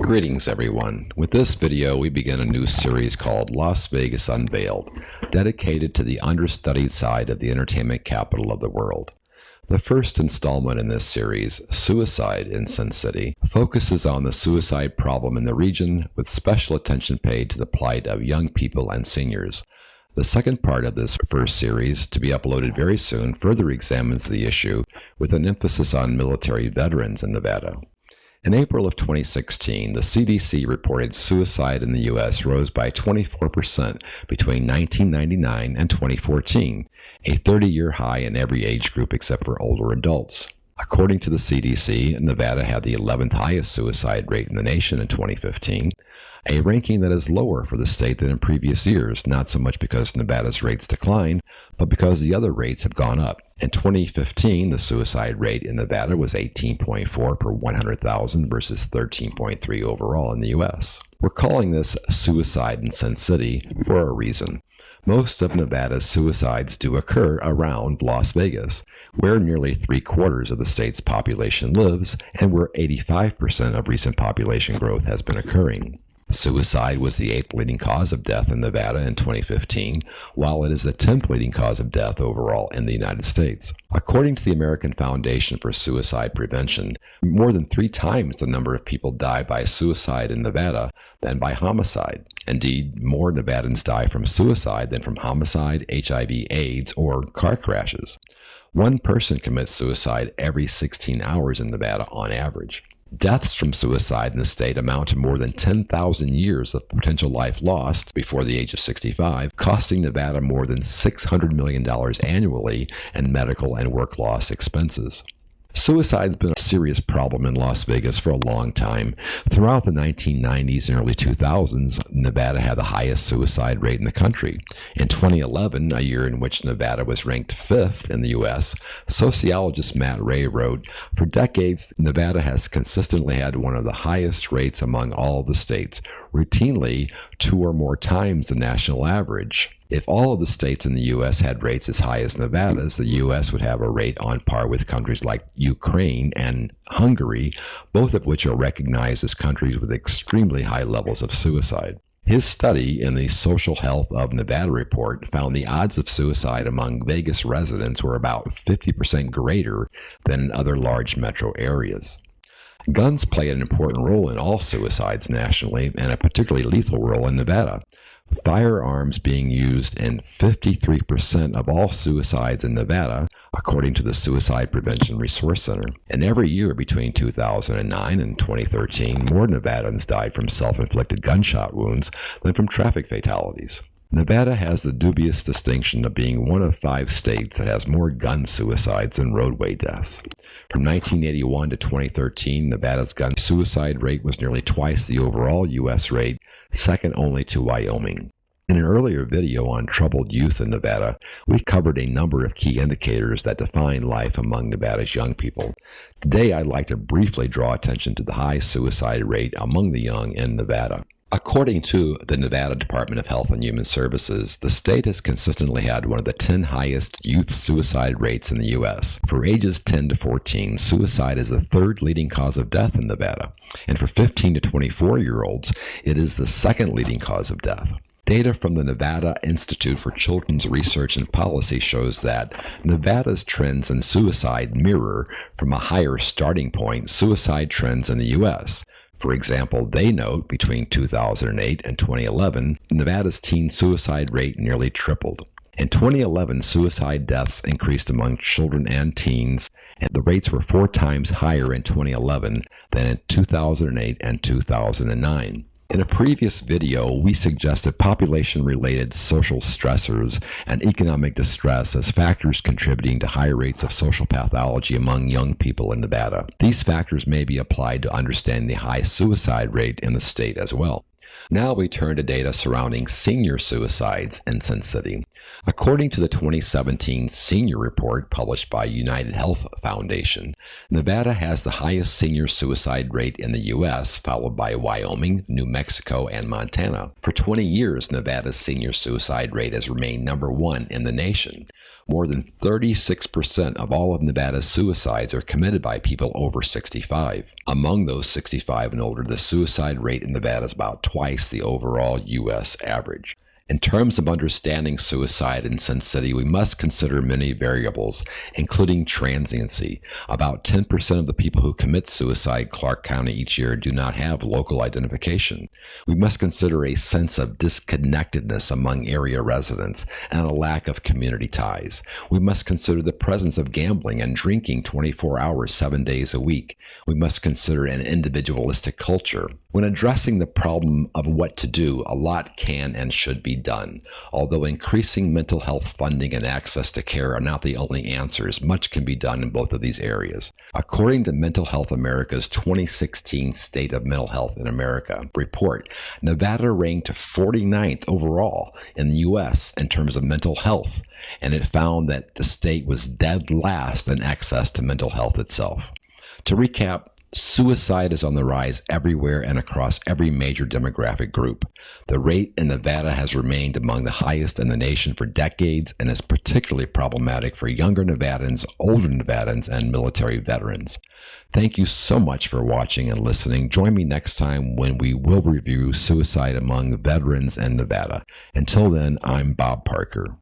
Greetings everyone. With this video we begin a new series called Las Vegas Unveiled, dedicated to the understudied side of the entertainment capital of the world. The first installment in this series, Suicide in Sin City, focuses on the suicide problem in the region with special attention paid to the plight of young people and seniors. The second part of this first series, to be uploaded very soon, further examines the issue with an emphasis on military veterans in Nevada. In April of 2016, the CDC reported suicide in the U.S. rose by 24% between 1999 and 2014, a 30-year high in every age group except for older adults. According to the CDC, Nevada had the 11th highest suicide rate in the nation in 2015, a ranking that is lower for the state than in previous years, not so much because Nevada's rates declined, but because the other rates have gone up. In 2015, the suicide rate in Nevada was 18.4 per 100,000 versus 13.3 overall in the U.S. We're calling this Suicide in Sin City for a reason. Most of Nevada's suicides do occur around Las Vegas, where nearly 3/4 of the state's population lives and where 85% of recent population growth has been occurring. Suicide was the 8th leading cause of death in Nevada in 2015, while it is the 10th leading cause of death overall in the United States. According to the American Foundation for Suicide Prevention, more than 3 times the number of people die by suicide in Nevada than by homicide. Indeed, more Nevadans die from suicide than from homicide, HIV/AIDS, or car crashes. One person commits suicide every 16 hours in Nevada on average. Deaths from suicide in the state amount to more than 10,000 years of potential life lost before the age of 65, costing Nevada more than $600 million annually in medical and work loss expenses. Suicide's been a serious problem in Las Vegas for a long time. Throughout the 1990s and early 2000s, Nevada had the highest suicide rate in the country. In 2011, a year in which Nevada was ranked 5th in the U.S., sociologist Matt Ray wrote, "For decades, Nevada has consistently had one of the highest rates among all the states, routinely 2 or more times the national average. If all of the states in the U.S. had rates as high as Nevada's, the U.S. would have a rate on par with countries like Ukraine and Hungary, both of which are recognized as countries with extremely high levels of suicide." His study in the Social Health of Nevada report found the odds of suicide among Vegas residents were about 50% greater than in other large metro areas. Guns play an important role in all suicides nationally, and a particularly lethal role in Nevada. Firearms being used in 53% of all suicides in Nevada, according to the Suicide Prevention Resource Center. And every year between 2009 and 2013, more Nevadans died from self-inflicted gunshot wounds than from traffic fatalities. Nevada has the dubious distinction of being one of 5 states that has more gun suicides than roadway deaths. From 1981 to 2013, Nevada's gun suicide rate was nearly twice the overall U.S. rate, second only to Wyoming. In an earlier video on troubled youth in Nevada, we covered a number of key indicators that define life among Nevada's young people. Today, I'd like to briefly draw attention to the high suicide rate among the young in Nevada. According to the Nevada Department of Health and Human Services, the state has consistently had one of the 10 highest youth suicide rates in the U.S. For ages 10 to 14, suicide is the 3rd leading cause of death in Nevada. And for 15 to 24-year-olds, it is the 2nd leading cause of death. Data from the Nevada Institute for Children's Research and Policy shows that Nevada's trends in suicide mirror, from a higher starting point, suicide trends in the U.S. For example, they note between 2008 and 2011, Nevada's teen suicide rate nearly tripled. In 2011, suicide deaths increased among children and teens, and the rates were 4 times higher in 2011 than in 2008 and 2009. In a previous video, we suggested population-related social stressors and economic distress as factors contributing to high rates of social pathology among young people in Nevada. These factors may be applied to understand the high suicide rate in the state as well. Now we turn to data surrounding senior suicides in Sin City. According to the 2017 senior report published by United Health Foundation, Nevada has the highest senior suicide rate in the U.S., followed by Wyoming, New Mexico, and Montana. For 20 years, Nevada's senior suicide rate has remained number one in the nation. More than 36% of all of Nevada's suicides are committed by people over 65. Among those 65 and older, the suicide rate in Nevada is about twice the overall U.S. average. In terms of understanding suicide in Sin City, we must consider many variables, including transiency. About 10% of the people who commit suicide in Clark County each year do not have local identification. We must consider a sense of disconnectedness among area residents and a lack of community ties. We must consider the presence of gambling and drinking 24 hours, 7 days a week. We must consider an individualistic culture. When addressing the problem of what to do, a lot can and should be done. Although increasing mental health funding and access to care are not the only answers, much can be done in both of these areas. According to Mental Health America's 2016 State of Mental Health in America report, Nevada ranked 49th overall in the U.S. in terms of mental health, and it found that the state was dead last in access to mental health itself. To recap, suicide is on the rise everywhere and across every major demographic group. The rate in Nevada has remained among the highest in the nation for decades and is particularly problematic for younger Nevadans, older Nevadans, and military veterans. Thank you so much for watching and listening. Join me next time when we will review suicide among veterans in Nevada. Until then, I'm Bob Parker.